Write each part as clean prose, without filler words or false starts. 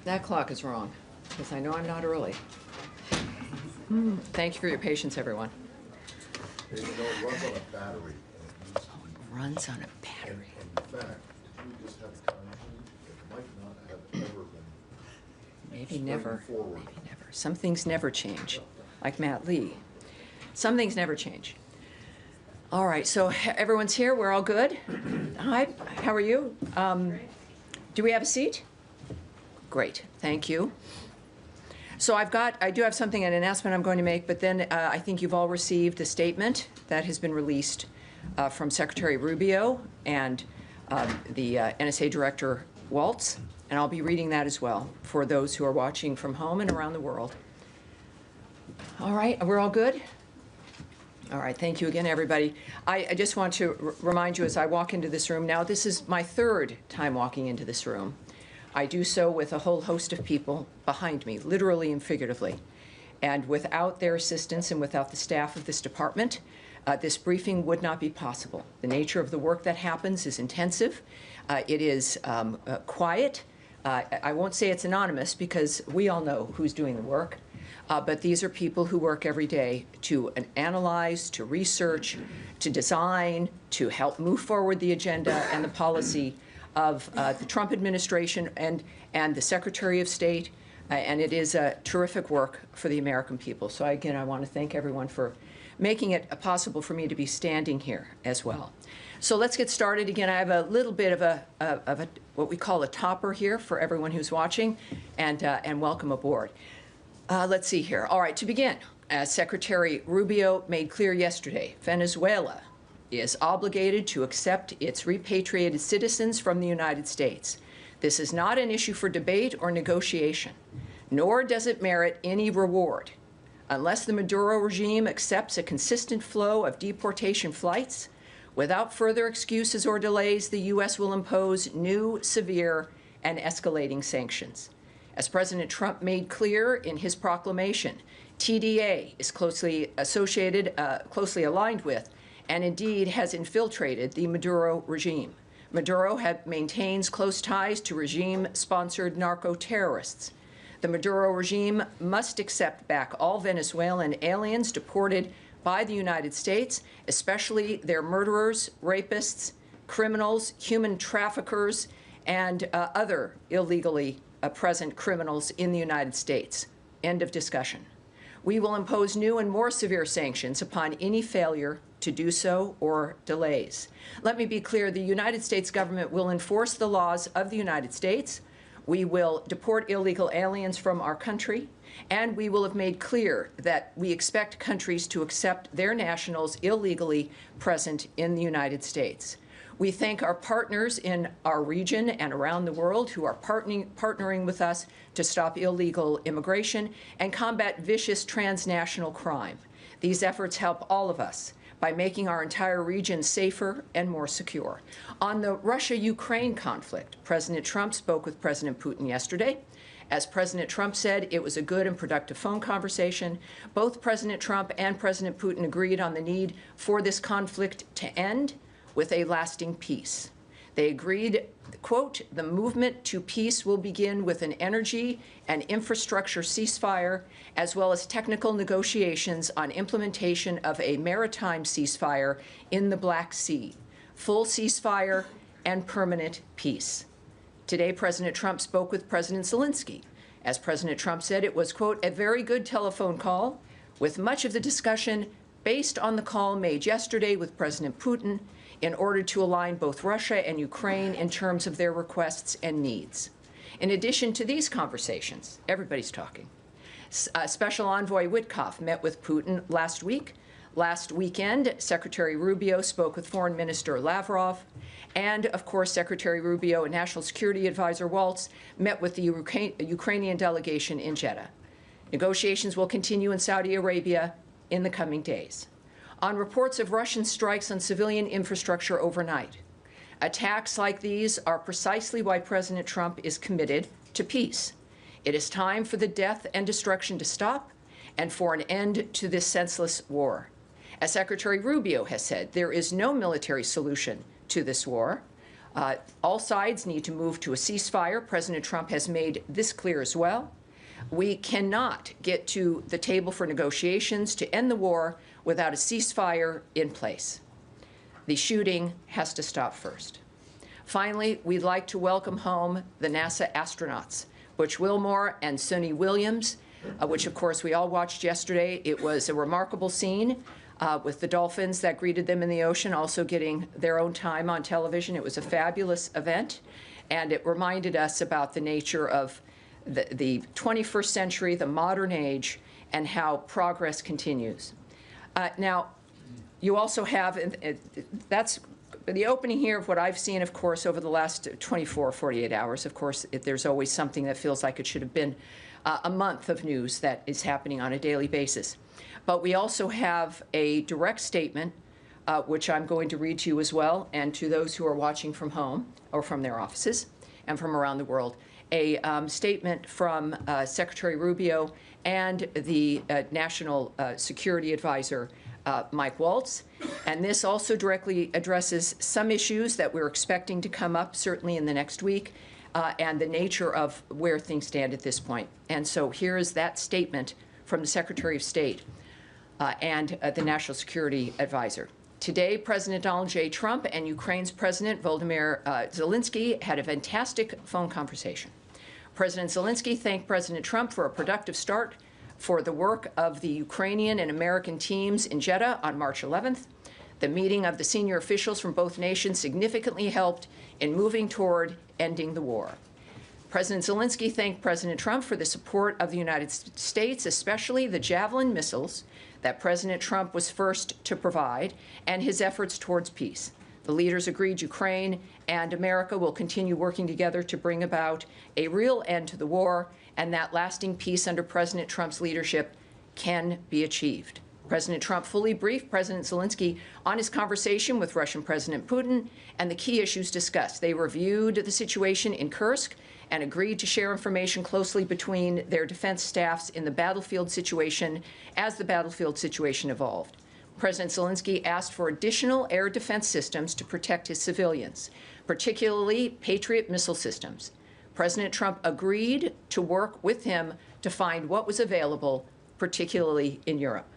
That clock is wrong, because I know I'm not early. Thank you for your patience, everyone. It runs on a battery. Runs on a battery. In fact, if we just have a time change, it might not have ever been. Maybe never. Forward. Maybe never. Some things never change, like Matt Lee. Some things never change. All right, so everyone's here. We're all good. Hi, how are you? Do we have a seat? Great, thank you. So I do have something, an announcement I'm going to make, but then I think you've all received a statement that has been released from Secretary Rubio and the NSA Director Waltz, and I'll be reading that as well for those who are watching from home and around the world. All right, we're all good? All right, thank you again, everybody. I just want to remind you as I walk into this room now, this is my third time walking into this room. I do so with a whole host of people behind me, literally and figuratively. And without their assistance and without the staff of this department, this briefing would not be possible. The nature of the work that happens is intensive. It is quiet. I won't say it's anonymous because we all know who's doing the work. But these are people who work every day to analyze, to research, to design, to help move forward the agenda and the policy of the Trump administration and the Secretary of State. And it is a terrific work for the American people. So again, I want to thank everyone for making it possible for me to be standing here as well. So let's get started. Again, I have a little bit of a what we call a topper here for everyone who's watching, and welcome aboard. Let's see here. All right, to begin, as Secretary Rubio made clear yesterday, Venezuela is obligated to accept its repatriated citizens from the United States. This is not an issue for debate or negotiation, nor does it merit any reward. Unless the Maduro regime accepts a consistent flow of deportation flights, without further excuses or delays, the U.S. will impose new, severe, and escalating sanctions. As President Trump made clear in his proclamation, TDA is closely aligned with, and indeed has infiltrated the Maduro regime. Maduro maintains close ties to regime-sponsored narco-terrorists. The Maduro regime must accept back all Venezuelan aliens deported by the United States, especially their murderers, rapists, criminals, human traffickers, and other illegally present criminals in the United States. End of discussion. We will impose new and more severe sanctions upon any failure to do so or delays. Let me be clear, the United States government will enforce the laws of the United States. We will deport illegal aliens from our country, and we will have made clear that we expect countries to accept their nationals illegally present in the United States. We thank our partners in our region and around the world who are partnering with us to stop illegal immigration and combat vicious transnational crime. These efforts help all of us by making our entire region safer and more secure. On the Russia-Ukraine conflict, President Trump spoke with President Putin yesterday. As President Trump said, it was a good and productive phone conversation. Both President Trump and President Putin agreed on the need for this conflict to end with a lasting peace. They agreed, quote, the movement to peace will begin with an energy and infrastructure ceasefire, as well as technical negotiations on implementation of a maritime ceasefire in the Black Sea, full ceasefire and permanent peace. Today, President Trump spoke with President Zelensky. As President Trump said, it was, quote, a very good telephone call, with much of the discussion based on the call made yesterday with President Putin in order to align both Russia and Ukraine in terms of their requests and needs. In addition to these conversations, everybody's talking. Special Envoy Witkoff met with Putin last week. Last weekend, Secretary Rubio spoke with Foreign Minister Lavrov. And, of course, Secretary Rubio and National Security Advisor Waltz met with the Ukrainian delegation in Jeddah. Negotiations will continue in Saudi Arabia in the coming days. On reports of Russian strikes on civilian infrastructure overnight, attacks like these are precisely why President Trump is committed to peace. It is time for the death and destruction to stop and for an end to this senseless war. As Secretary Rubio has said, there is no military solution to this war. All sides need to move to a ceasefire. President Trump has made this clear as well. We cannot get to the table for negotiations to end the war without a ceasefire in place. The shooting has to stop first. Finally, we'd like to welcome home the NASA astronauts, Butch Wilmore and Suni Williams, which, of course, we all watched yesterday. It was a remarkable scene with the dolphins that greeted them in the ocean also getting their own time on television. It was a fabulous event, and it reminded us about the nature of the 21st century, the modern age, and how progress continues. Now, you also have, that's the opening here of what I've seen, of course, over the last 24, 48 hours. Of course, there's always something that feels like it should have been a month of news that is happening on a daily basis. But we also have a direct statement, which I'm going to read to you as well, and to those who are watching from home or from their offices and from around the world. a statement from Secretary Rubio and the National Security Advisor, Mike Waltz. And this also directly addresses some issues that we're expecting to come up, certainly in the next week, and the nature of where things stand at this point. And so here is that statement from the Secretary of State and the National Security Advisor. Today, President Donald J. Trump and Ukraine's President Volodymyr Zelensky had a fantastic phone conversation. President Zelensky thanked President Trump for a productive start for the work of the Ukrainian and American teams in Jeddah on March 11th. The meeting of the senior officials from both nations significantly helped in moving toward ending the war. President Zelensky thanked President Trump for the support of the United States, especially the Javelin missiles that President Trump was first to provide, and his efforts towards peace. The leaders agreed Ukraine and America will continue working together to bring about a real end to the war, and that lasting peace under President Trump's leadership can be achieved. President Trump fully briefed President Zelensky on his conversation with Russian President Putin and the key issues discussed. They reviewed the situation in Kursk and agreed to share information closely between their defense staffs in the battlefield situation as the battlefield situation evolved. President Zelensky asked for additional air defense systems to protect his civilians, particularly Patriot missile systems. President Trump agreed to work with him to find what was available, particularly in Europe.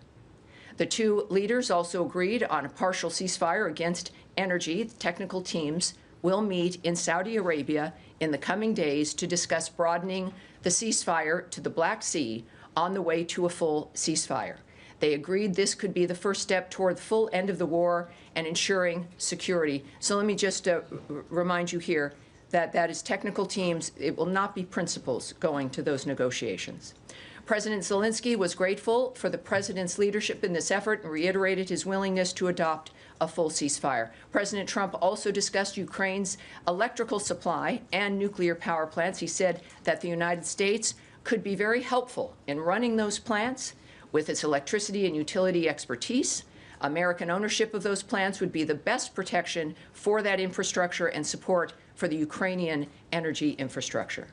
The two leaders also agreed on a partial ceasefire against energy. The technical teams will meet in Saudi Arabia in the coming days to discuss broadening the ceasefire to the Black Sea on the way to a full ceasefire. They agreed this could be the first step toward the full end of the war and ensuring security. So let me just remind you here that that is technical teams. It will not be principals going to those negotiations. President Zelensky was grateful for the president's leadership in this effort and reiterated his willingness to adopt a full ceasefire. President Trump also discussed Ukraine's electrical supply and nuclear power plants. He said that the United States could be very helpful in running those plants with its electricity and utility expertise. American ownership of those plants would be the best protection for that infrastructure and support for the Ukrainian energy infrastructure.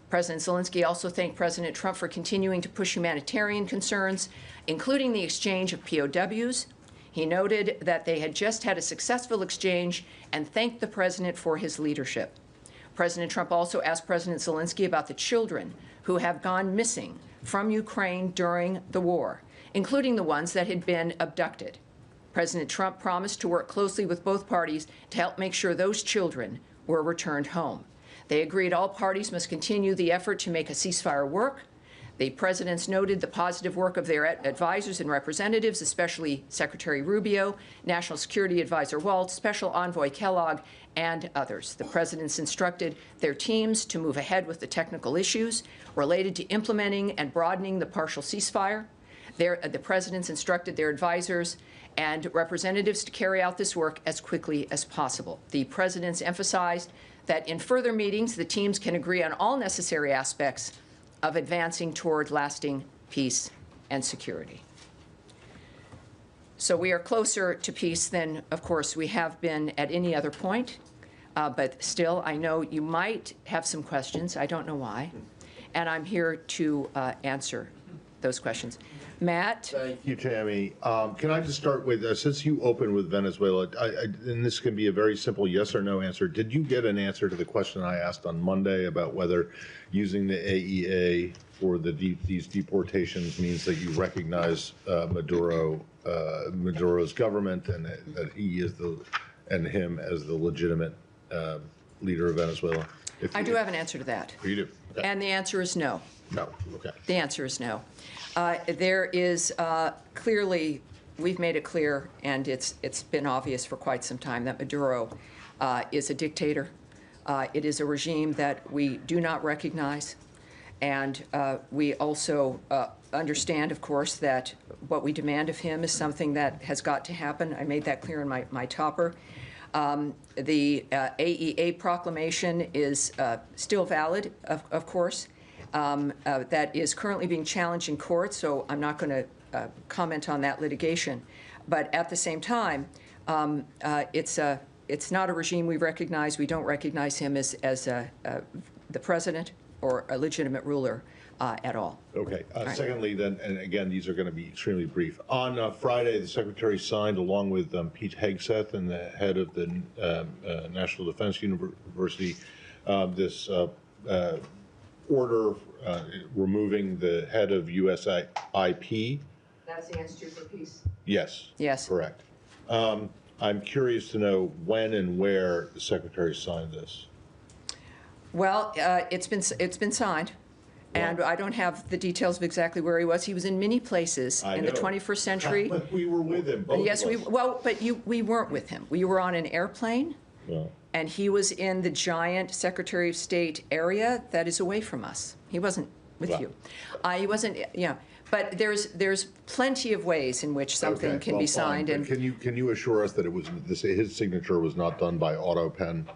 President Zelensky also thanked President Trump for continuing to push humanitarian concerns, including the exchange of POWs. He noted that they had just had a successful exchange and thanked the president for his leadership. President Trump also asked President Zelensky about the children who have gone missing from Ukraine during the war, including the ones that had been abducted. President Trump promised to work closely with both parties to help make sure those children were returned home. They agreed all parties must continue the effort to make a ceasefire work. The presidents noted the positive work of their advisors and representatives, especially Secretary Rubio, National Security Advisor Waltz, Special Envoy Kellogg, and others. The presidents instructed their teams to move ahead with the technical issues related to implementing and broadening the partial ceasefire. The presidents instructed their advisors and representatives to carry out this work as quickly as possible. The presidents emphasized that in further meetings, the teams can agree on all necessary aspects of advancing toward lasting peace and security. So we are closer to peace than, of course, we have been at any other point. But still, I know you might have some questions. I don't know why. And I'm here to answer those questions. Matt? Thank you, Tammy. Can I just start with, since you opened with Venezuela, and this can be a very simple yes or no answer, did you get an answer to the question I asked on Monday about whether using the AEA for these deportations means that you recognize Maduro's government and that he is and him as the legitimate leader of Venezuela? I do have an answer to that. You do? Okay. And the answer is no. No, okay. The answer is no. There is clearly, we've made it clear, and it's been obvious for quite some time, that Maduro is a dictator. It is a regime that we do not recognize. And we also understand, of course, that what we demand of him is something that has got to happen. I made that clear in my topper. The AEA proclamation is still valid, of course. That is currently being challenged in court, so I'm not going to comment on that litigation. But at the same time, it's not a regime we recognize. We don't recognize him as the president or a legitimate ruler at all. Okay. right. Secondly, then, and again, these are going to be extremely brief. On Friday, the Secretary signed, along with Pete Hegseth and the head of the National Defense University, this order removing the head of USIP. That's the Institute for Peace. Yes. Yes. Correct. I'm curious to know when and where the Secretary signed this. Well, it's been signed. And I don't have the details of exactly where he was. He was in many places in the 21st century. But we were with him. Both Yes, of us. we weren't with him. We were on an airplane, and he was in the giant Secretary of State area that is away from us. He wasn't with you. He wasn't. Yeah. But there's plenty of ways in which something can be signed. And can you assure us that it was his signature was not done by auto pen?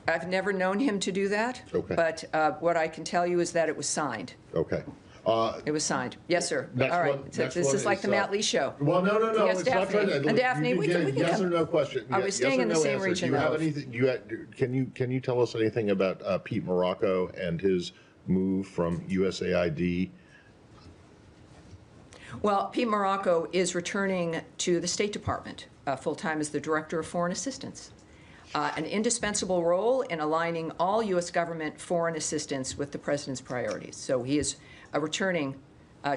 I've never known him to do that. Okay. But what I can tell you is that it was signed. Okay. It was signed. Yes, sir. Next All right. one- So next this one is like the Matt Lee show. Well, no. Yes, It's not Daphne. trying to- Daphne, you we can can get yes come. or no question. Are we staying in the same answer. region, Do you have though? anything? Can you tell us anything about Pete Morocco and his move from USAID? Well, Pete Morocco is returning to the State Department full-time as the Director of Foreign Assistance. An indispensable role in aligning all U.S. government foreign assistance with the President's priorities. So he is returning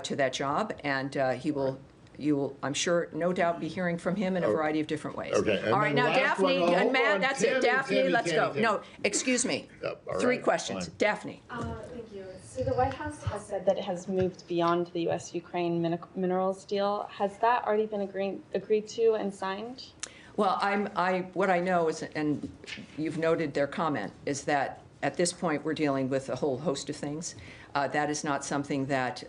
to that job, and you will, I'm sure, no doubt, be hearing from him in a variety of different ways. Okay. All right, now Daphne and Matt, that's it. Daphne, let's go. Tammy. No, excuse me. All Three right, questions. fine. Daphne. Thank you. So the White House has said that it has moved beyond the U.S.-Ukraine minerals deal. Has that already been agreed to and signed? Well, what I know is, and you've noted their comment, is that at this point we're dealing with a whole host of things. That is not something that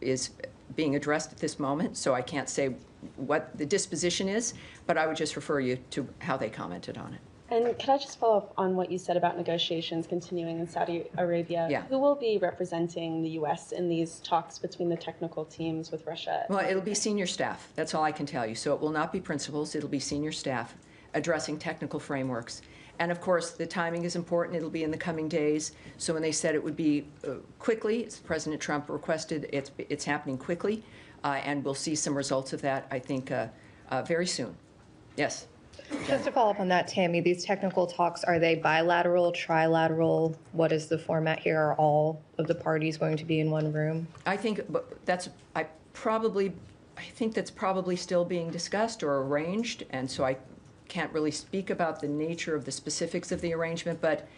is being addressed at this moment, so I can't say what the disposition is, but I would just refer you to how they commented on it. And could I just follow up on what you said about negotiations continuing in Saudi Arabia? Yeah. Who will be representing the U.S. in these talks between the technical teams with Russia? Well, it'll be senior staff. That's all I can tell you. So it will not be principals. It'll be senior staff addressing technical frameworks. And of course, the timing is important. It'll be in the coming days. So when they said it would be quickly, as President Trump requested, it's happening quickly. And we'll see some results of that, I think, very soon. Yes. Just to follow up on that, Tammy, these technical talks, are they bilateral, trilateral? What is the format here? Are all of the parties going to be in one room? I think that's probably still being discussed or arranged, and so I can't really speak about the nature of the specifics of the arrangement, but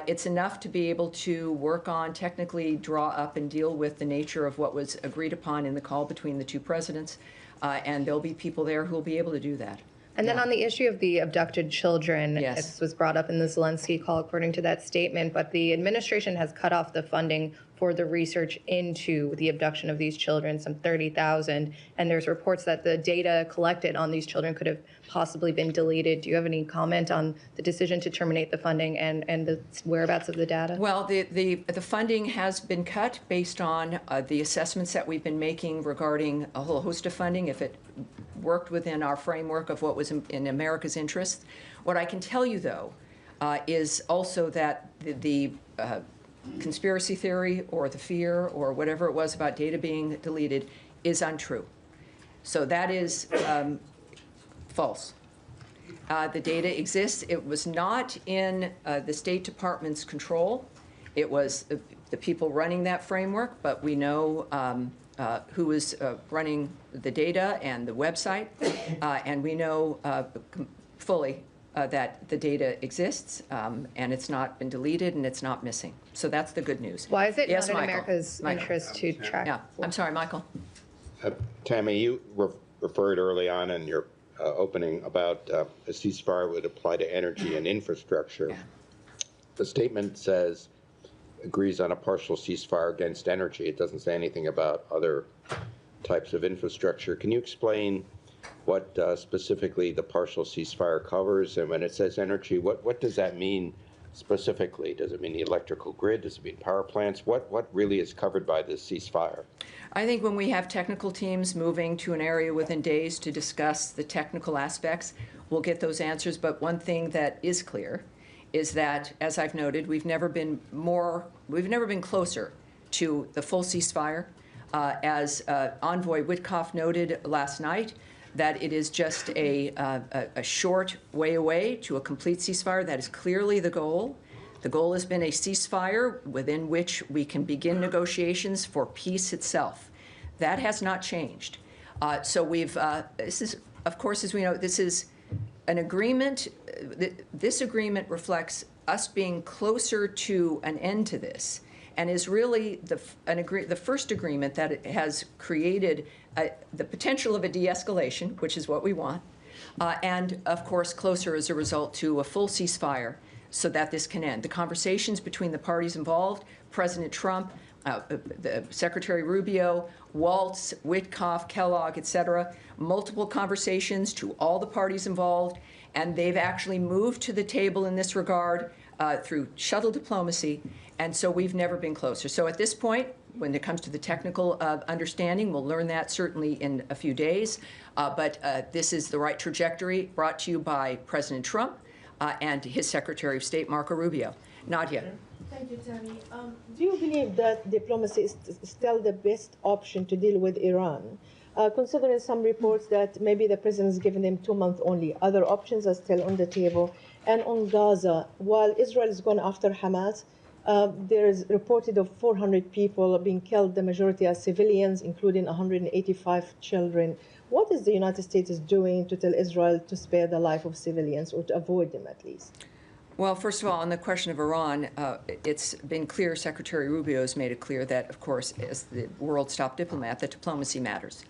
it's enough to be able to work on, technically draw up and deal with the nature of what was agreed upon in the call between the two presidents, and there'll be people there who will be able to do that. And then on the issue of the abducted children, Yes. this was brought up in the Zelensky call, according to that statement, but the administration has cut off the funding for the research into the abduction of these children, some 30,000, and there's reports that the data collected on these children could have possibly been deleted. Do you have any comment on the decision to terminate the funding and the whereabouts of the data? Well, the funding has been cut based on the assessments that we've been making regarding a whole host of funding, if it worked within our framework of what was in America's interest. What I can tell you, though, is also that the conspiracy theory or the fear or whatever it was about data being deleted is untrue. So that is false. The data exists. It was not in the State Department's control. It was the people running that framework, but we know who is running the data and the website, and we know fully that the data exists, and it's not been deleted, and it's not missing. So that's the good news. Why is it Yes, not in Michael. America's Michael. interest to track? Yeah, I'm sorry, Michael. Tammy, you referred early on in your opening about a ceasefire would apply to energy and infrastructure. Yeah. The statement says agrees on a partial ceasefire against energy. It doesn't say anything about other types of infrastructure. Can you explain what specifically the partial ceasefire covers? And when it says energy, what does that mean specifically? Does it mean the electrical grid? Does it mean power plants? What really is covered by this ceasefire? I think when we have technical teams moving to an area within days to discuss the technical aspects, we'll get those answers. But one thing that is clear is that, as I've noted, we've never been closer to the full ceasefire. As Envoy Witkoff noted last night, that it is just a short way away to a complete ceasefire. That is clearly the goal. The goal has been a ceasefire within which we can begin negotiations for peace itself. That has not changed. So this is, of course, as we know, this is an agreement. This agreement reflects us being closer to an end to this, and is really the first agreement that has created the potential of a de-escalation, which is what we want, and of course closer as a result to a full ceasefire so that this can end. The conversations between the parties involved, President Trump, the Secretary Rubio, Waltz, Witkoff, Kellogg, et cetera, multiple conversations to all the parties involved, and they've actually moved to the table in this regard through shuttle diplomacy, and so we've never been closer. So at this point, when it comes to the technical understanding, we'll learn that certainly in a few days, but this is the right trajectory brought to you by President Trump and his Secretary of State, Marco Rubio. Nadia. Thank you, Tammy. Do you believe that diplomacy is still the best option to deal with Iran? Considering some reports that maybe the president has given them 2 months only, other options are still on the table. And on Gaza, while Israel is going after Hamas, there is reported of 400 people being killed, the majority are civilians, including 185 children. What is the United States doing to tell Israel to spare the life of civilians, or to avoid them at least? Well, first of all, on the question of Iran, it's been clear, Secretary Rubio has made it clear that, of course, as the world's top diplomat, that diplomacy matters.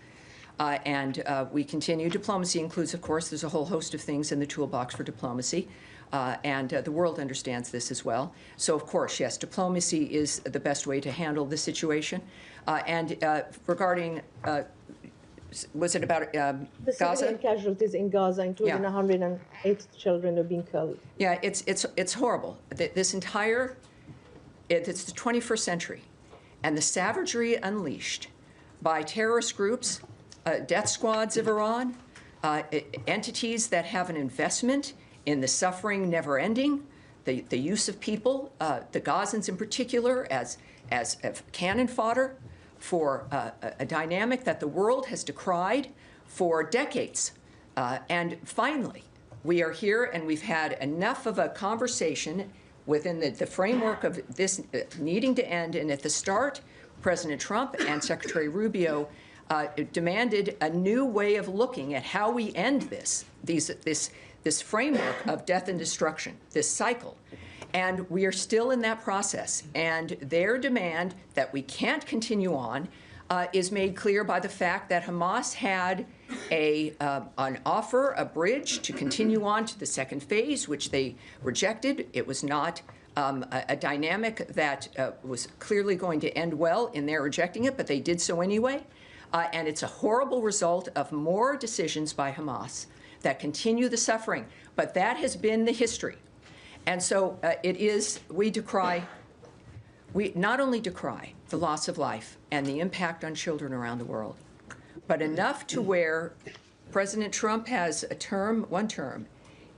And we continue. Diplomacy includes, of course, there's a whole host of things in the toolbox for diplomacy, and the world understands this as well. So, of course, yes, diplomacy is the best way to handle the situation. And regarding, was it about the Gaza? Civilian casualties in Gaza, including 108 children who have been killed. Yeah, it's horrible. This entire, it's the 21st century, and the savagery unleashed by terrorist groups, death squads of Iran, entities that have an investment in the suffering never ending, the use of people, the Gazans in particular, as cannon fodder for a dynamic that the world has decried for decades. And finally, we are here, and we've had enough of a conversation within the framework of this needing to end. And at the start, President Trump and Secretary Rubio demanded a new way of looking at how we end this framework of death and destruction, this cycle. And we are still in that process. And their demand that we can't continue on is made clear by the fact that Hamas had an offer, a bridge to continue on to the second phase, which they rejected. It was not a dynamic that was clearly going to end well in their rejecting it, but they did so anyway. And it's a horrible result of more decisions by Hamas that continue the suffering. But that has been the history. And so we not only decry the loss of life and the impact on children around the world, but enough to where President Trump has one term,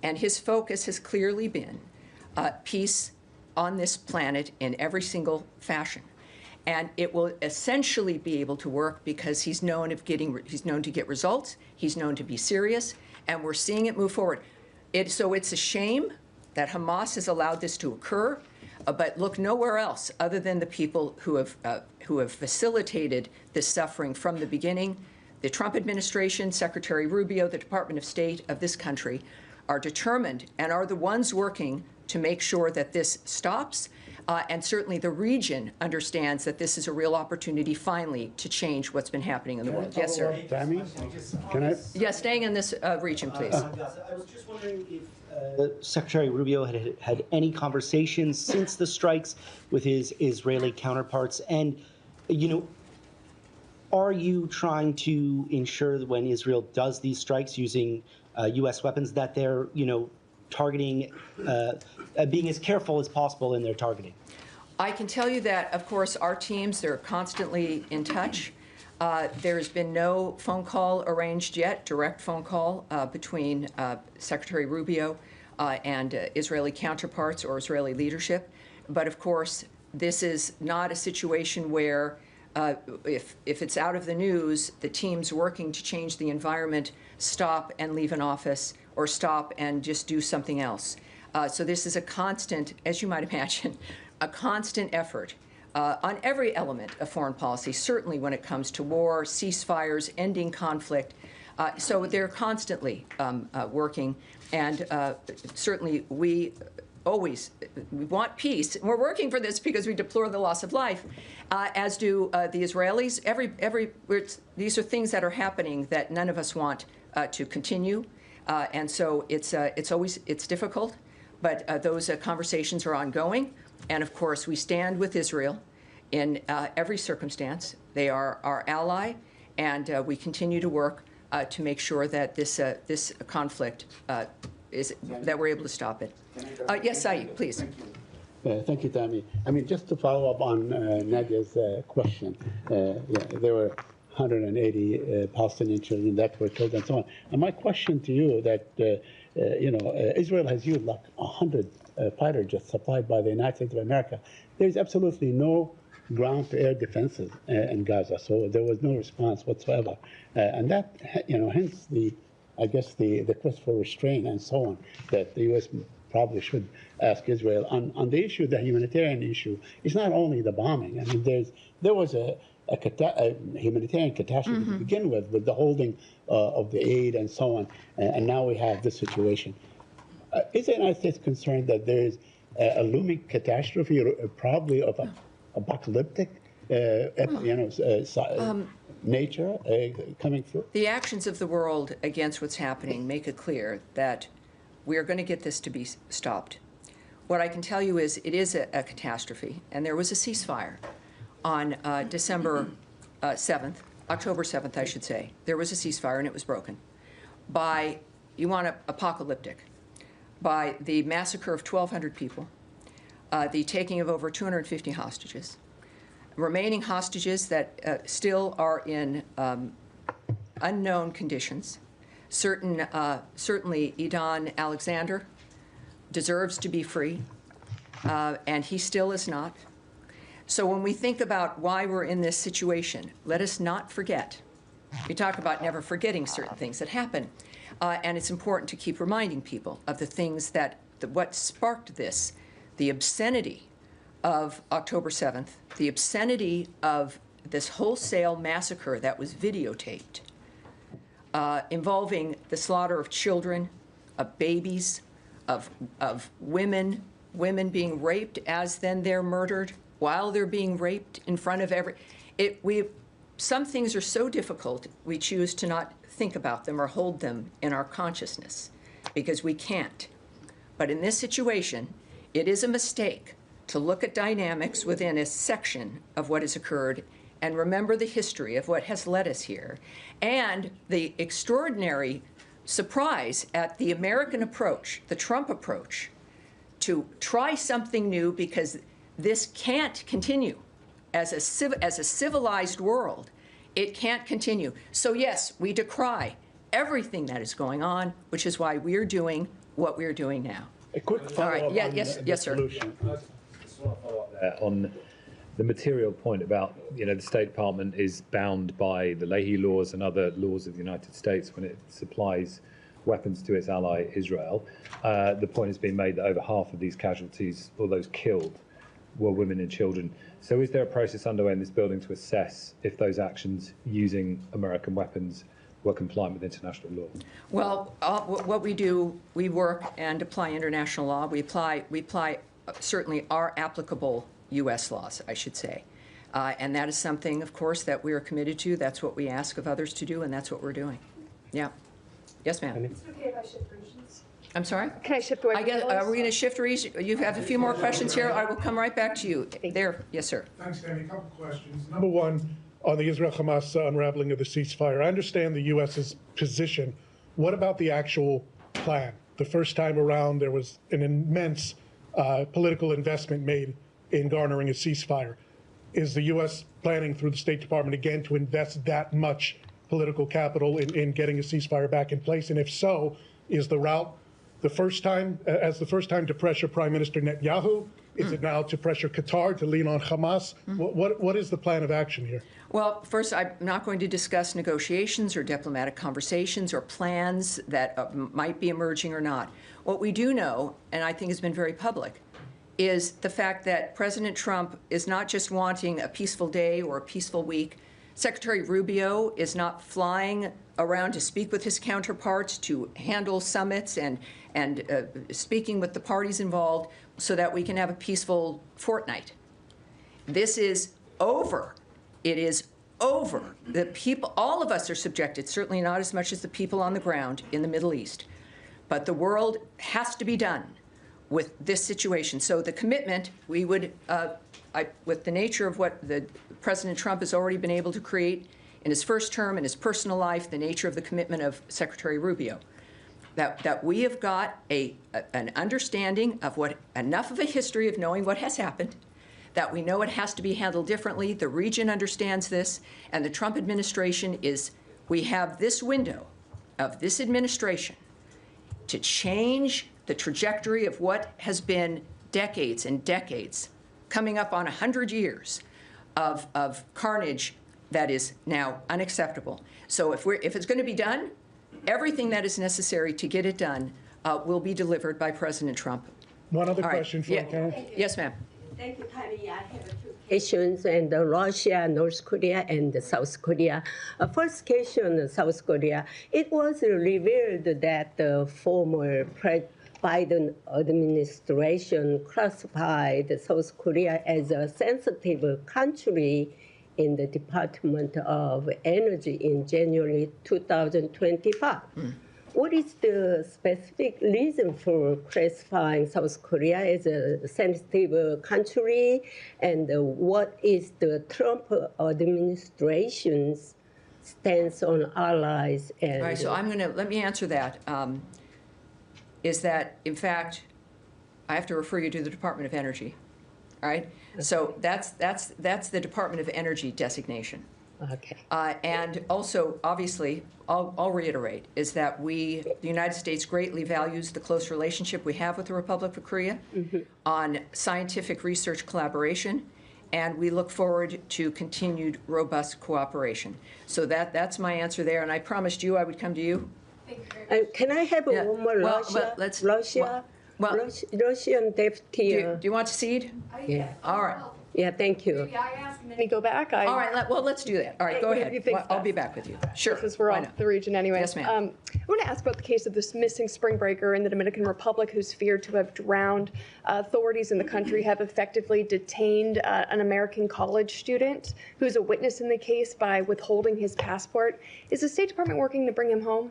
and his focus has clearly been peace on this planet in every single fashion. And it will essentially be able to work because he's known to get results, he's known to be serious, and we're seeing it move forward. So it's a shame that Hamas has allowed this to occur, but look nowhere else other than the people who have facilitated this suffering from the beginning. The Trump administration, Secretary Rubio, the Department of State of this country are determined and are the ones working to make sure that this stops. And certainly the region understands that this is a real opportunity finally to change what's been happening in the world. Yes, sir. Tammy, can I? Yes, staying in this region, please. I was just wondering if Secretary Rubio had any conversations since the strikes with his Israeli counterparts, and, are you trying to ensure that when Israel does these strikes using U.S. weapons that they're, targeting, being as careful as possible in their targeting? I can tell you that, of course, our teams, they're constantly in touch. There has been no phone call arranged yet, direct phone call between Secretary Rubio and Israeli counterparts or Israeli leadership. But of course, this is not a situation where if it's out of the news, the teams working to change the environment stop and leave an office or stop and just do something else. So this is a constant, as you might imagine, a constant effort on every element of foreign policy, certainly when it comes to war, ceasefires, ending conflict. So they're constantly working, and certainly we want peace. We're working for this because we deplore the loss of life, as do the Israelis. These are things that are happening that none of us want to continue, and so it's difficult, but those conversations are ongoing. And of course, we stand with Israel in every circumstance. They are our ally, and we continue to work to make sure that this conflict that we're able to stop it. Yes, Saeed, please. Thank you, Tammy. I mean, just to follow up on Nadia's question, there were 180 Palestinian children that were killed and so on. And my question to you that, Israel has used like 100 fighter jets supplied by the United States of America. There's absolutely no ground-to-air defenses in Gaza, so there was no response whatsoever. And that, hence I guess the quest for restraint and so on that the U.S. probably should ask Israel on the issue, the humanitarian issue. It's not only the bombing. I mean, there was a humanitarian catastrophe to begin with the holding of the aid and so on, and now we have this situation. Is the United States concerned that there is a looming catastrophe, probably of apocalyptic, nature coming through? The actions of the world against what's happening make it clear that we are going to get this to be stopped. What I can tell you is it is a catastrophe, and there was a ceasefire on October 7th, I should say. There was a ceasefire, and it was broken by, you want apocalyptic, by the massacre of 1,200 people, the taking of over 250 hostages, remaining hostages that still are in unknown conditions. Certainly, Idan Alexander deserves to be free, and he still is not. So when we think about why we're in this situation, let us not forget. We talk about never forgetting certain things that happen, and it's important to keep reminding people of the things what sparked this, the obscenity of October 7th, the obscenity of this wholesale massacre that was videotaped, involving the slaughter of children, of babies, of women being raped as then they're murdered while they're being raped in front of some things are so difficult we choose to not think about them or hold them in our consciousness because we can't. But in this situation, it is a mistake to look at dynamics within a section of what has occurred and remember the history of what has led us here and the extraordinary surprise at the American approach, the Trump approach, to try something new because this can't continue. As a civilized world, it can't continue. So yes, we decry everything that is going on, which is why we're doing what we're doing now. A quick follow-up on yes, sir. solution. I just want to follow up there on the material point about, the State Department is bound by the Leahy laws and other laws of the United States when it supplies weapons to its ally Israel. The point has been made that over half of these casualties, or those killed, were women and children. So is there a process underway in this building to assess if those actions using American weapons were compliant with international law? Well, what we do, we work and apply international law. We apply certainly our applicable U.S. laws, I should say. And that is something, of course, that we are committed to. That's what we ask of others to do, and that's what we're doing. Yeah. Yes, ma'am. Is it okay if I shift regions? I'm sorry? Can I shift away? I guess, are we going to shift region? You have a few more questions here. I will come right back to you. There. Yes, sir. Thanks, Tammy. A couple questions. Number one, on the Israel-Hamas unraveling of the ceasefire. I understand the U.S.'s position. What about the actual plan? The first time around, there was an immense political investment made in garnering a ceasefire. Is the U.S. planning through the State Department again to invest that much political capital in getting a ceasefire back in place? And if so, is the route the first time to pressure Prime Minister Netanyahu? Is it now to pressure Qatar to lean on Hamas? What is the plan of action here? Well, first, I'm not going to discuss negotiations or diplomatic conversations or plans that might be emerging or not. What we do know, and I think has been very public, is the fact that President Trump is not just wanting a peaceful day or a peaceful week. Secretary Rubio is not flying around to speak with his counterparts, to handle summits and speaking with the parties involved so that we can have a peaceful fortnight. This is over. It is over. The people, all of us are subjected, certainly not as much as the people on the ground in the Middle East. But the world has to be done with this situation. So the commitment, we would, with the nature of what President Trump has already been able to create in his first term, in his personal life, the nature of the commitment of Secretary Rubio, that we have got an understanding of enough of a history of knowing what has happened, that we know it has to be handled differently. The region understands this, and the Trump administration we have this window of this administration to change the trajectory of what has been decades and decades, coming up on 100 years of carnage that is now unacceptable. So if it's going to be done, everything that is necessary to get it done will be delivered by President Trump. One other question for Yes, ma'am. Thank you, Tammy. I have two questions, and Russia, North Korea, and South Korea. First question, South Korea. It was revealed that the former Biden administration classified South Korea as a sensitive country in the Department of Energy in January 2025. What is the specific reason for classifying South Korea as a sensitive country, and what is the Trump administration's stance on allies? And all right, so let me answer that. Is that, in fact, I have to refer you to the Department of Energy, all right? So that's the Department of Energy designation. Okay. And also, obviously, I'll reiterate, is that the United States greatly values the close relationship we have with the Republic of Korea on scientific research collaboration, and we look forward to continued robust cooperation. So that's my answer there, and I promised you I would come to you. Can I have one more Russian deputy? Do you want to cede? Yeah. All right. Yeah, thank you. May I ask, and then you go back? All right, let's do that. All right, go What do ahead. you think's I'll be best? back with you. Sure. Because we're why on not? the region anyway. Yes, ma'am. I want to ask about the case of this missing spring breaker in the Dominican Republic who's feared to have drowned. Authorities in the country have effectively detained an American college student who's a witness in the case by withholding his passport. Is the State Department working to bring him home?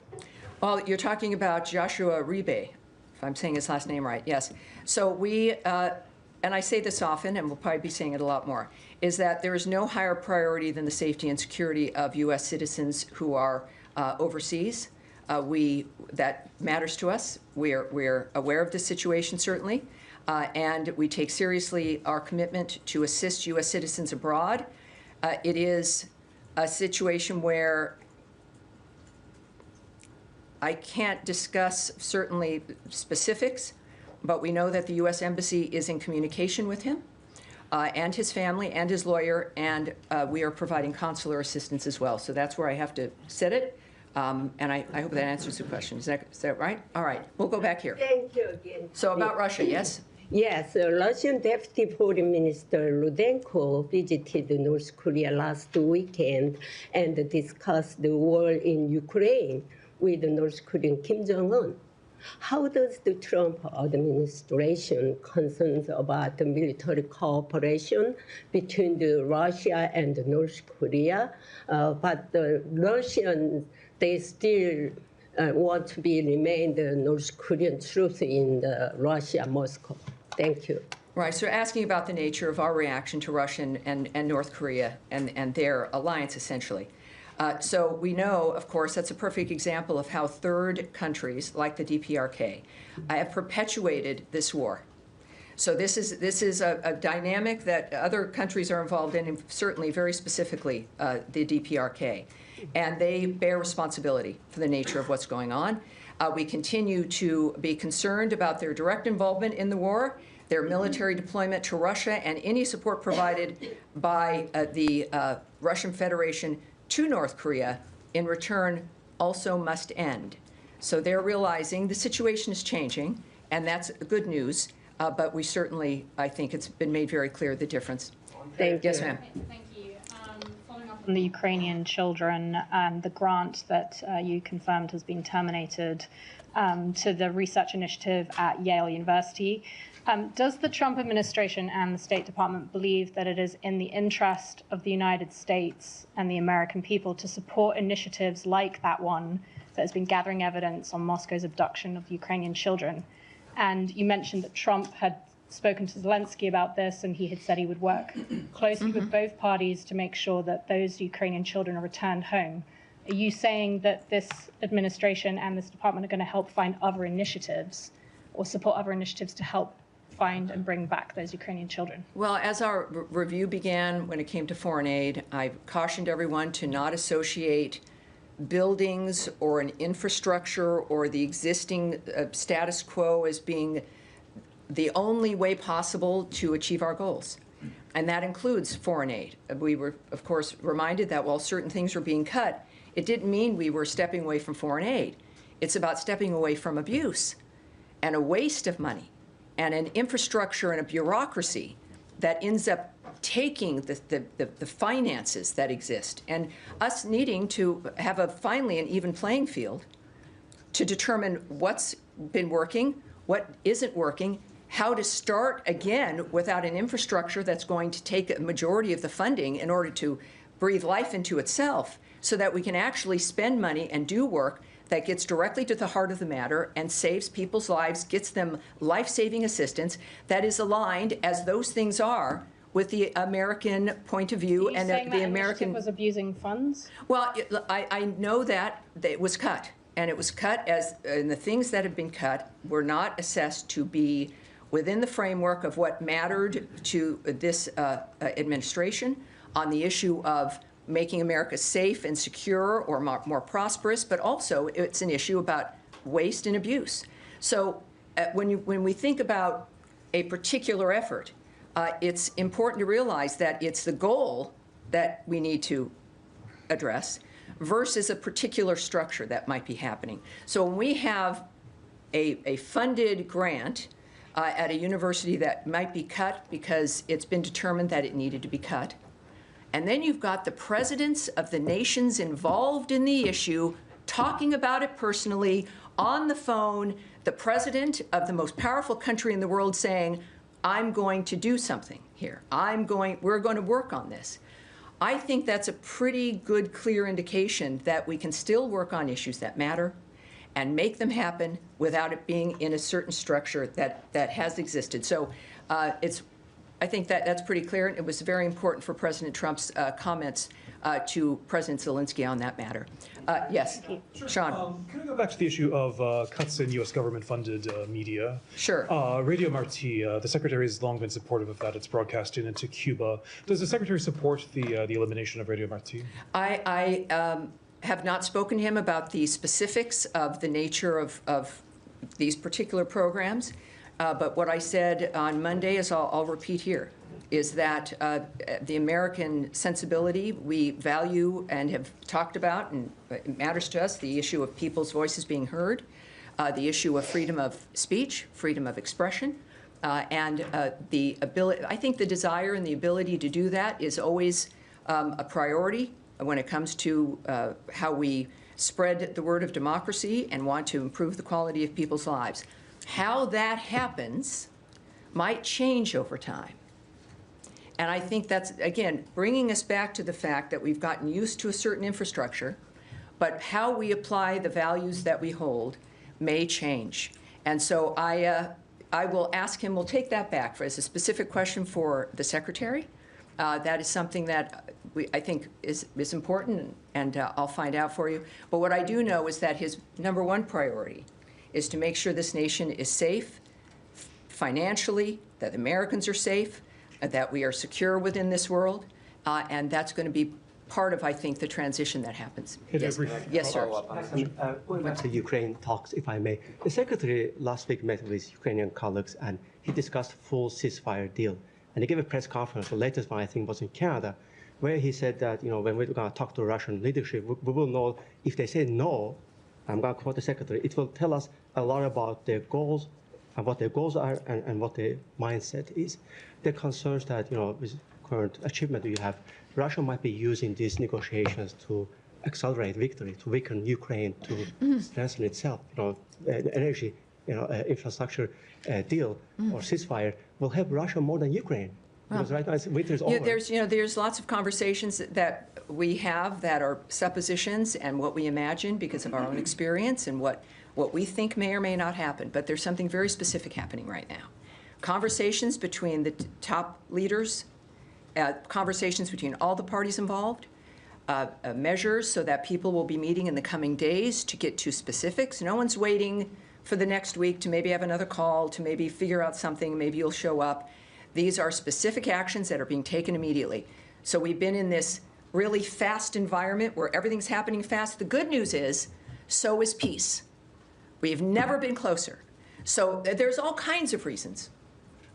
Well, you're talking about Joshua Ribe, if I'm saying his last name right, yes. So we, and I say this often, and we'll probably be saying it a lot more, is that there is no higher priority than the safety and security of U.S. citizens who are overseas. That matters to us. We're aware of this situation, certainly, and we take seriously our commitment to assist U.S. citizens abroad. It is a situation where I can't discuss certainly specifics, but we know that the U.S. Embassy is in communication with him and his family and his lawyer, and we are providing consular assistance as well. So that's where I have to set it, and I hope that answers the question. Is that right? All right, we'll go back here. Thank you again. So about Russia, yes? Yes, Russian Deputy Foreign Minister Rudenko visited North Korea last weekend and discussed the war in Ukraine with North Korean Kim Jong-un. How does the Trump administration concerns about the military cooperation between Russia and North Korea? But the Russians, they still want to remain the North Korean troops in Russia, Moscow. Thank you. Right, so asking about the nature of our reaction to Russia and North Korea and their alliance, essentially. So we know, of course, that's a perfect example of how third countries, like the DPRK, have perpetuated this war. So this is a dynamic that other countries are involved in, and certainly very specifically the DPRK. And they bear responsibility for the nature of what's going on. We continue to be concerned about their direct involvement in the war, their military deployment to Russia, and any support provided by the Russian Federation to North Korea in return also must end. So they're realizing the situation is changing, and that's good news, but we certainly, I think it's been made very clear the difference. Thank you. Yes, ma'am. Thank you. Following up on the Ukrainian children and the grant that you confirmed has been terminated to the research initiative at Yale University, does the Trump administration and the State Department believe that it is in the interest of the United States and the American people to support initiatives like that one that has been gathering evidence on Moscow's abduction of Ukrainian children? And you mentioned that Trump had spoken to Zelensky about this, and he had said he would work closely with both parties to make sure that those Ukrainian children are returned home. Are you saying that this administration and this department are going to help find other initiatives or support other initiatives to help find and bring back those Ukrainian children? Well, as our review began when it came to foreign aid, I cautioned everyone to not associate buildings or an infrastructure or the existing status quo as being the only way possible to achieve our goals. And that includes foreign aid. We were, of course, reminded that while certain things were being cut, it didn't mean we were stepping away from foreign aid. It's about stepping away from abuse and a waste of money and an infrastructure and a bureaucracy that ends up taking the finances that exist, and us needing to have finally an even playing field to determine what's been working, what isn't working, how to start again without an infrastructure that's going to take a majority of the funding in order to breathe life into itself, so that we can actually spend money and do work that gets directly to the heart of the matter and saves people's lives, gets them life-saving assistance that is aligned, as those things are, with the American point of view and the American was abusing funds. Well, I know that it was cut, and it was cut and the things that have been cut were not assessed to be within the framework of what mattered to this administration on the issue of making America safe and secure or more prosperous, but also it's an issue about waste and abuse. So when we think about a particular effort, it's important to realize that it's the goal that we need to address versus a particular structure that might be happening. So when we have a funded grant at a university that might be cut because it's been determined that it needed to be cut, and then you've got the presidents of the nations involved in the issue talking about it personally on the phone, the president of the most powerful country in the world saying, I'm going to do something here. We're going to work on this. I think that's a pretty good, clear indication that we can still work on issues that matter and make them happen without it being in a certain structure that has existed. So I think that's pretty clear. It was very important for President Trump's comments to President Zelensky on that matter. Yes, Sean. Can I go back to the issue of cuts in U.S. government-funded media? Sure. Radio Marti, the Secretary has long been supportive of that. It's broadcasting into Cuba. Does the Secretary support the elimination of Radio Marti? I have not spoken to him about the specifics of the nature of these particular programs. But what I said on Monday is I'll repeat here, is that the American sensibility we value and have talked about, and it matters to us, the issue of people's voices being heard, the issue of freedom of speech, freedom of expression, and the ability, I think the desire and the ability to do that is always a priority when it comes to how we spread the word of democracy and want to improve the quality of people's lives. How that happens might change over time. And I think that's, again, bringing us back to the fact that we've gotten used to a certain infrastructure, but how we apply the values that we hold may change. And so I will ask him, we'll take that back as a specific question for the Secretary. That is something that I think is important, and I'll find out for you. But what I do know is that his number one priority is to make sure this nation is safe financially, that Americans are safe, that we are secure within this world, and that's going to be part of, I think, the transition that happens. Yes, yes, sir. Going back to Ukraine talks, if I may, the secretary last week met with his Ukrainian colleagues and he discussed full ceasefire deal. And he gave a press conference, the latest one I think was in Canada, where he said that, when we're going to talk to Russian leadership, we will know if they say no, I'm going to quote the secretary, it will tell us a lot about their goals and what their goals are and what their mindset is. The concerns that, with current achievement you have, Russia might be using these negotiations to accelerate victory, to weaken Ukraine, to strengthen itself. Energy, infrastructure deal or ceasefire will help Russia more than Ukraine. Because right now winter's over. There's lots of conversations that we have that are suppositions and what we imagine because of our own experience and what we think may or may not happen. But there's something very specific happening right now. Conversations between the top leaders, conversations between all the parties involved, measures so that people will be meeting in the coming days to get to specifics. No one's waiting for the next week to maybe have another call, to maybe figure out something, maybe you'll show up. These are specific actions that are being taken immediately. So we've been in this really fast environment where everything's happening fast. The good news is, so is peace. We've never been closer. So there's all kinds of reasons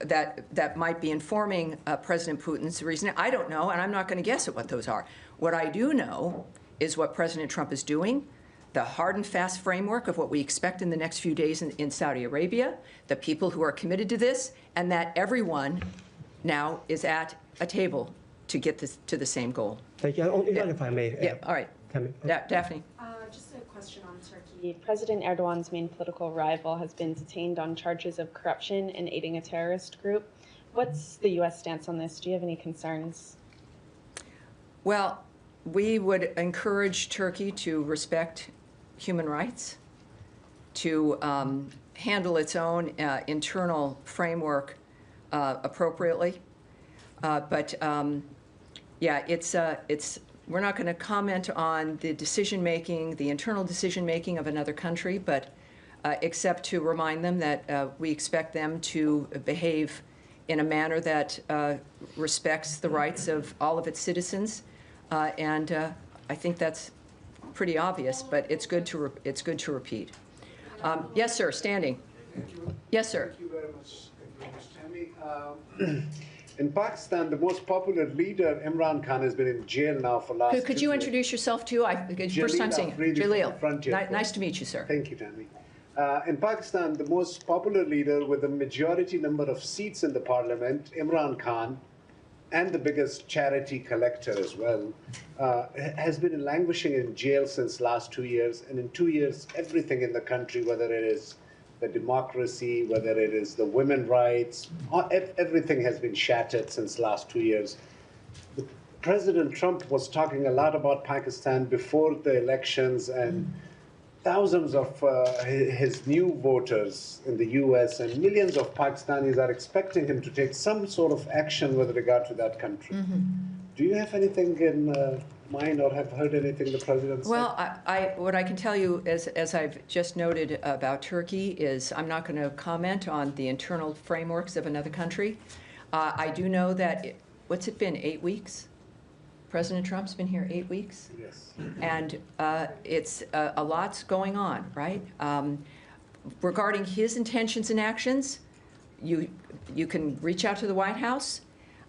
that might be informing President Putin's reasoning. I don't know, and I'm not going to guess at what those are. What I do know is what President Trump is doing, the hard and fast framework of what we expect in the next few days in Saudi Arabia, the people who are committed to this, and that everyone now is at a table to get this to the same goal. Thank you. If I may. Yeah, all right. Daphne. Just a question on Turkey. President Erdogan's main political rival has been detained on charges of corruption and aiding a terrorist group. What's the U.S. stance on this? Do you have any concerns? Well, we would encourage Turkey to respect human rights, to handle its own internal framework appropriately. We're not going to comment on the decision-making, the internal decision-making of another country, but except to remind them that we expect them to behave in a manner that respects the rights of all of its citizens. I think that's pretty obvious, but it's good to repeat. Yes, sir, standing. Yes, sir. Thank you very much, Tammy. In Pakistan, the most popular leader, Imran Khan, has been in jail now for last. Could you introduce yourself too? First time seeing you. Jaleel. Nice to meet you, sir. Thank you, Tammy. In Pakistan, the most popular leader with the majority number of seats in the parliament, Imran Khan, and the biggest charity collector as well, has been languishing in jail since last 2 years. And in 2 years, everything in the country, whether it is the democracy, whether it is the women's rights, everything has been shattered since last 2 years. President Trump was talking a lot about Pakistan before the elections, and thousands of his new voters in the U.S. and millions of Pakistanis are expecting him to take some sort of action with regard to that country. Do you have anything in mind or have heard anything the president said? Well, what I can tell you, as I've just noted about Turkey, is I'm not going to comment on the internal frameworks of another country. I do know that, what's it been, 8 weeks? President Trump's been here 8 weeks? Yes. And it's a lot's going on, right? Regarding his intentions and actions, you can reach out to the White House.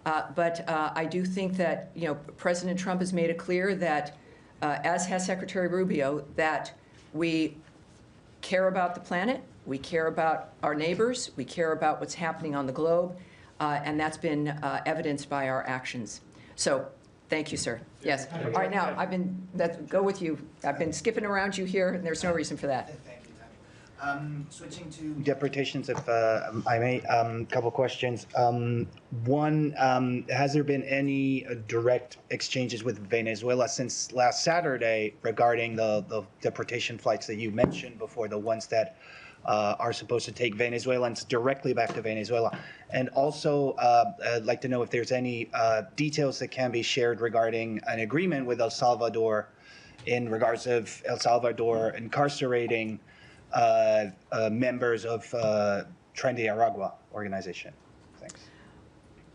But I do think that President Trump has made it clear that, as has Secretary Rubio, that we care about the planet, we care about our neighbors, we care about what's happening on the globe, and that's been evidenced by our actions. So, thank you, sir. Yes. All right, now go with you. I've been skipping around you here, and there's no reason for that. Switching to deportations, if I may, couple questions. One, has there been any direct exchanges with Venezuela since last Saturday regarding the deportation flights that you mentioned before, the ones that are supposed to take Venezuelans directly back to Venezuela? And also, I'd like to know if there's any details that can be shared regarding an agreement with El Salvador in regards of El Salvador incarcerating members of Tren de Aragua organization. Thanks.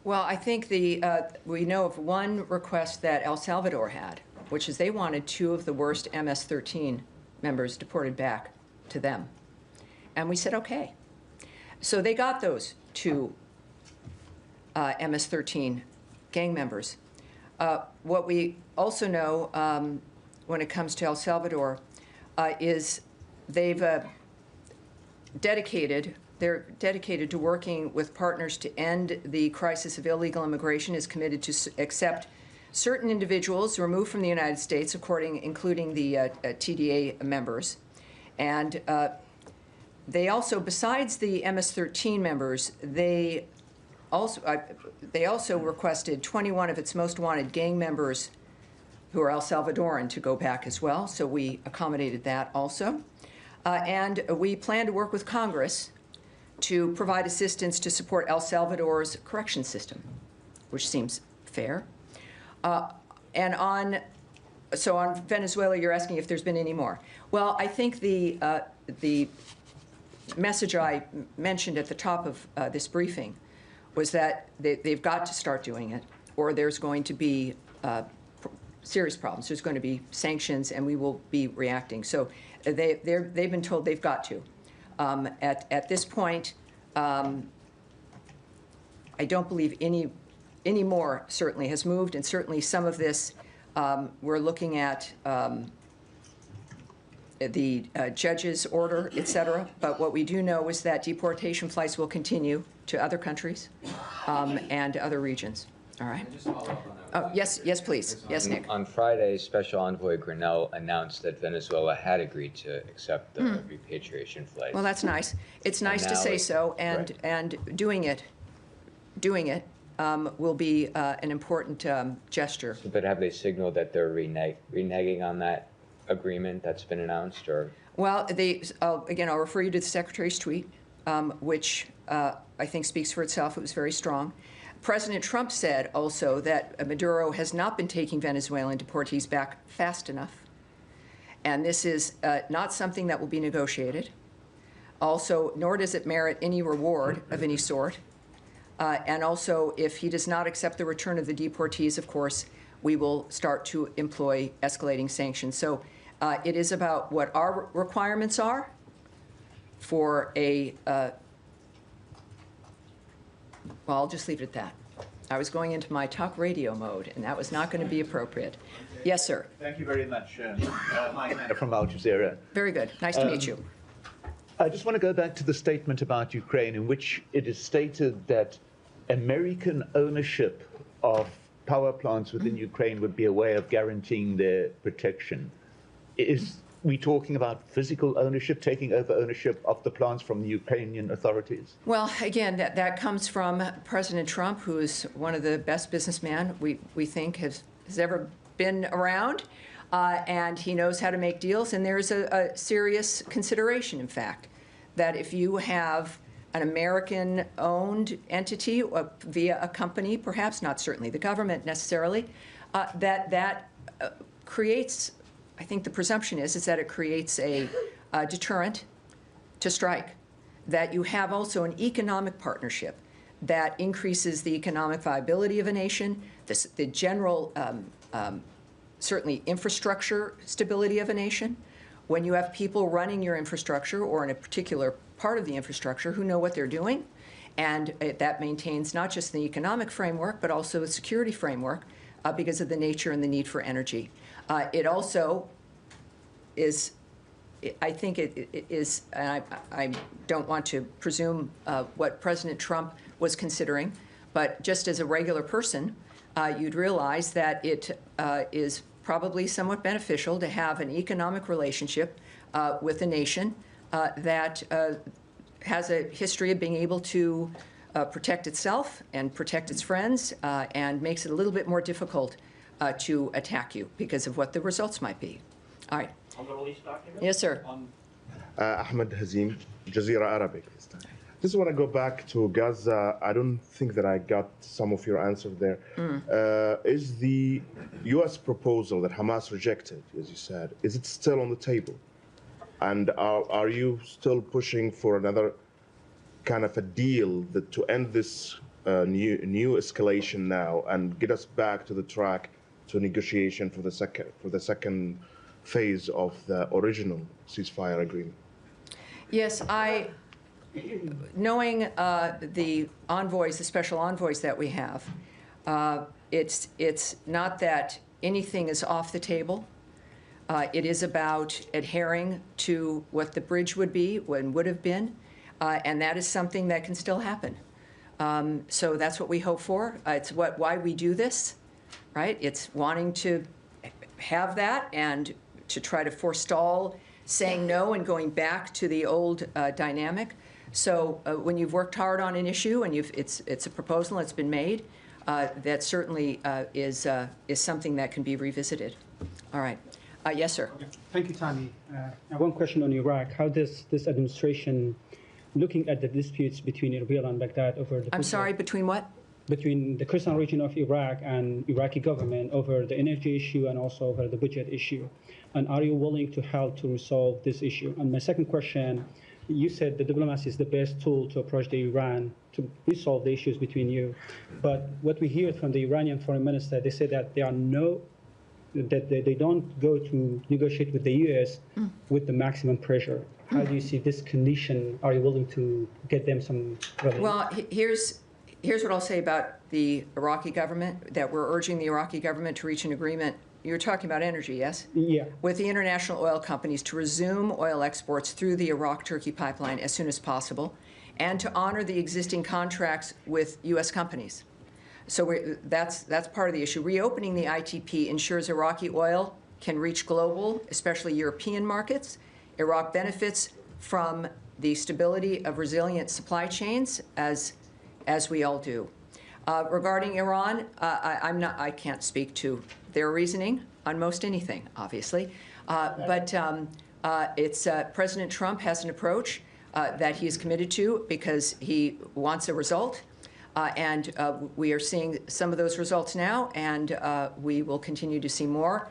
Well, I think we know of one request that El Salvador had, which is they wanted 2 of the worst MS-13 members deported back to them. And we said, okay. So they got those 2 MS-13 gang members. What we also know when it comes to El Salvador is they're dedicated to working with partners to end the crisis of illegal immigration, is committed to accept certain individuals removed from the United States, including the TDA members. And they also, besides the MS-13 members, they also requested 21 of its most wanted gang members who are El Salvadoran to go back as well, so we accommodated that also. And we plan to work with Congress to provide assistance to support El Salvador's correction system, which seems fair. And on Venezuela, you're asking if there's been any more. Well, I think the message I mentioned at the top of this briefing was that they've got to start doing it, or there's going to be serious problems. There's going to be sanctions, and we will be reacting. So they've been told they've got to. At this point, I don't believe any more certainly has moved, and certainly some of this we're looking at the judge's order, et cetera. But what we do know is that deportation flights will continue to other countries and other regions. All right. Oh, yes, please. Yes, Nick. On Friday, Special Envoy Grinnell announced that Venezuela had agreed to accept the repatriation flights. Well, that's nice. It's nice to say so, and doing it will be an important gesture. But have they signaled that they're reneging on that agreement that's been announced, or? Well, again, I'll refer you to the Secretary's tweet, which I think speaks for itself. It was very strong. President Trump said also that Maduro has not been taking Venezuelan deportees back fast enough. And this is not something that will be negotiated. Also, nor does it merit any reward of any sort. And also, if he does not accept the return of the deportees, of course, we will start to employ escalating sanctions. So it is about what our requirements are for well, I'll just leave it at that. I was going into my talk radio mode, and that was not going to be appropriate. Yes, sir. Thank you very much. From Al Jazeera. Very good. Nice to meet you. I just want to go back to the statement about Ukraine, in which it is stated that American ownership of power plants within Ukraine would be a way of guaranteeing their protection. Is we talking about physical ownership, taking over ownership of the plants from the Ukrainian authorities? Well, again, that comes from President Trump, who is one of the best businessmen we think has ever been around, and he knows how to make deals. And there's a serious consideration, in fact, that if you have an American-owned entity via a company, perhaps not certainly the government necessarily, that creates, I think the presumption is that it creates a deterrent to strike, that you have also an economic partnership that increases the economic viability of a nation, the general, certainly infrastructure stability of a nation. When you have people running your infrastructure, or in a particular part of the infrastructure, who know what they're doing, and that maintains not just the economic framework, but also the security framework because of the nature and the need for energy. It also is, I think it is, and I don't want to presume what President Trump was considering, but just as a regular person, you'd realize that it is probably somewhat beneficial to have an economic relationship with a nation that has a history of being able to protect itself and protect its friends, and makes it a little bit more difficult to attack you because of what the results might be. All right. On the release document? Yes, sir. Ahmed Hazim, Jazeera Arabic. Just want to go back to Gaza. I don't think that I got some of your answer there. Is the U.S. proposal that Hamas rejected, as you said, is it still on the table? And are you still pushing for another kind of a deal to end this new escalation now and get us back to the track to negotiation for the second phase of the original ceasefire agreement? Yes, knowing the envoys, the special envoys that we have, it's not that anything is off the table. It is about adhering to what the bridge would be, and would have been, and that is something that can still happen. So that's what we hope for. It's why we do this, right? It's wanting to have that and to try to forestall saying no and going back to the old dynamic. So when you've worked hard on an issue and it's a proposal that's been made, that certainly is something that can be revisited. All right. Yes, sir. Okay. Thank you, Tammy. One question on Iraq. How does this administration, looking at the disputes between Erbil and Baghdad over the... I'm sorry, between what? Between the Kurdistan region of Iraq and Iraqi government over the energy issue and also over the budget issue. And are you willing to help to resolve this issue? And my second question, you said the diplomacy is the best tool to approach the Iran to resolve the issues between you. But what we hear from the Iranian foreign minister, they say that there are that they don't go to negotiate with the U.S. with the maximum pressure. How do you see this condition? Are you willing to get them some relief? Well, here's what I'll say about the Iraqi government, that we're urging the Iraqi government to reach an agreement. You're talking about energy, yes? Yeah. With the international oil companies to resume oil exports through the Iraq-Turkey pipeline as soon as possible, and to honor the existing contracts with U.S. companies. So that's part of the issue. Reopening the ITP ensures Iraqi oil can reach global, especially European markets. Iraq benefits from the stability of resilient supply chains, as we all do. Regarding Iran, I can't speak to their reasoning on most anything, obviously. But President Trump has an approach that he is committed to because he wants a result. And we are seeing some of those results now, and we will continue to see more.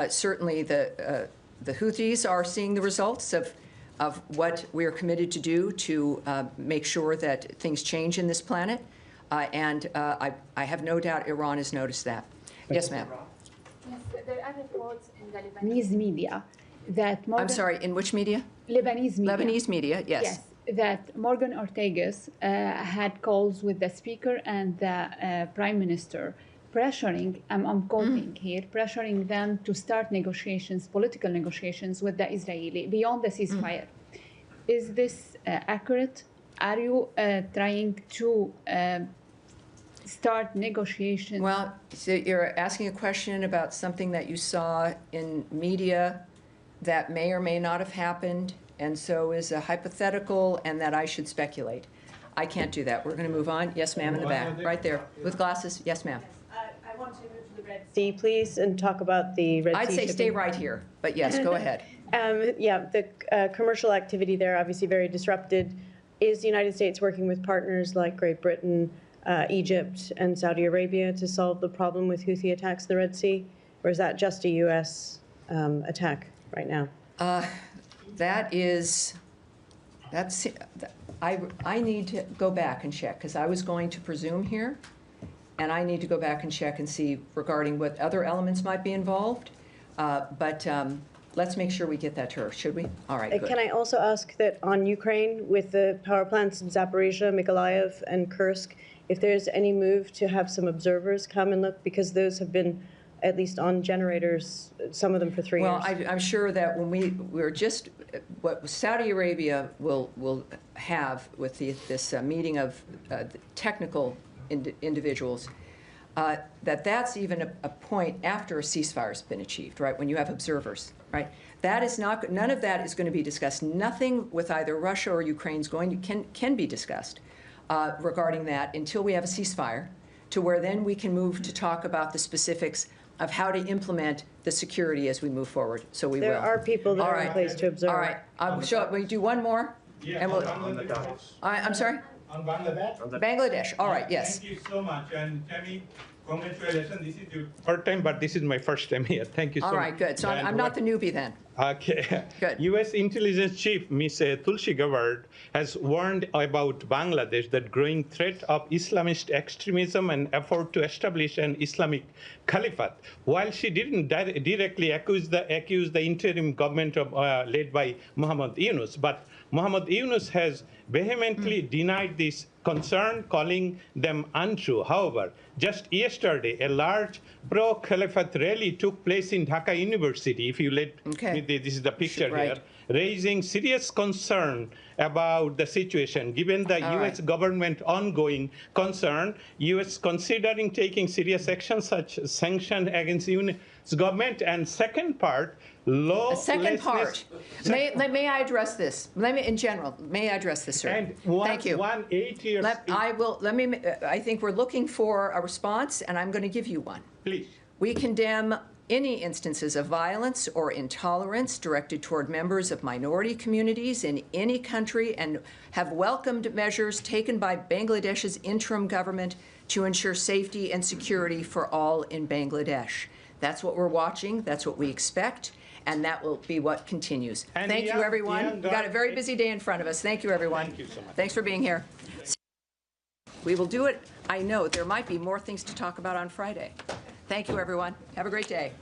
Certainly, the Houthis are seeing the results of what we are committed to do to make sure that things change in this planet. And I have no doubt Iran has noticed that. Yes, ma'am. Yes, there are reports in the Lebanese media that I'm sorry, in which media? Lebanese media. Lebanese media, yes. Yes, that Morgan Ortagus had calls with the speaker and the prime minister, pressuring, I'm quoting here, pressuring them to start negotiations, political negotiations with the Israeli beyond the ceasefire. Is this accurate? Are you trying to start negotiations? Well, so you're asking a question about something that you saw in media that may or may not have happened, and so is a hypothetical, and that I should speculate. I can't do that. We're going to move on. Yes, ma'am, in the back, right there, with glasses. Yes, ma'am. I want to move to the Red Sea, please, and talk about the Red Sea. I'd say stay right here, but yes, go ahead. Yeah, the commercial activity there obviously very disrupted. Is the United States working with partners like Great Britain, Egypt, and Saudi Arabia to solve the problem with Houthi attacks in the Red Sea, or is that just a U.S. Attack right now? I need to go back and check, because I was going to presume here, and I need to go back and check and see regarding what other elements might be involved. But let's make sure we get that to her, should we? All right, good. Can I also ask that on Ukraine, with the power plants in Zaporizhia, Mykolaiv, and Kursk, if there's any move to have some observers come and look, because those have been at least on generators, some of them for 3 years. Well, I'm sure that when we're just, what Saudi Arabia will have with this meeting of technical individuals, that's even a point after a ceasefire has been achieved, right? When you have observers, right? That is not, none of that is going to be discussed. Nothing with either Russia or Ukraine can be discussed regarding that until we have a ceasefire, to where then we can move to talk about the specifics of how to implement the security as we move forward. So we will. There are people that are in place to observe. All right. We do one more. Yeah, and we'll, I'm sorry? On Bangladesh? Bangladesh. All right, yes. Thank you so much. And Tammy, congratulations. This is your third time, but this is my first time here. Thank you so much. All right, good. So I'm not the newbie then. Okay. Good. U.S. intelligence chief Ms. Tulsi Gabbard has warned about Bangladesh that growing threat of Islamist extremism and effort to establish an Islamic caliphate. While she didn't directly accuse the interim government of, led by Muhammad Yunus, but Muhammad Yunus has vehemently denied this concern, calling them untrue. However, just yesterday, a large pro-caliphate rally took place in Dhaka University. If you let me, this is the picture here, raising serious concern about the situation. Given the U.S. government ongoing concern, U.S. considering taking serious action such as sanction against United government. And second part, lawlessness. May I address this? In general, may I address this, sir? And Thank you. 8 years. I think we're looking for a response, and I'm going to give you one. Please. We condemn any instances of violence or intolerance directed toward members of minority communities in any country and have welcomed measures taken by Bangladesh's interim government to ensure safety and security for all in Bangladesh. That's what we're watching, that's what we expect, and that will be what continues. Thank you, everyone. We've got a very busy day in front of us. Thank you, everyone. Thank you so much. Thanks for being here. We will do it. I know there might be more things to talk about on Friday. Thank you, everyone. Have a great day.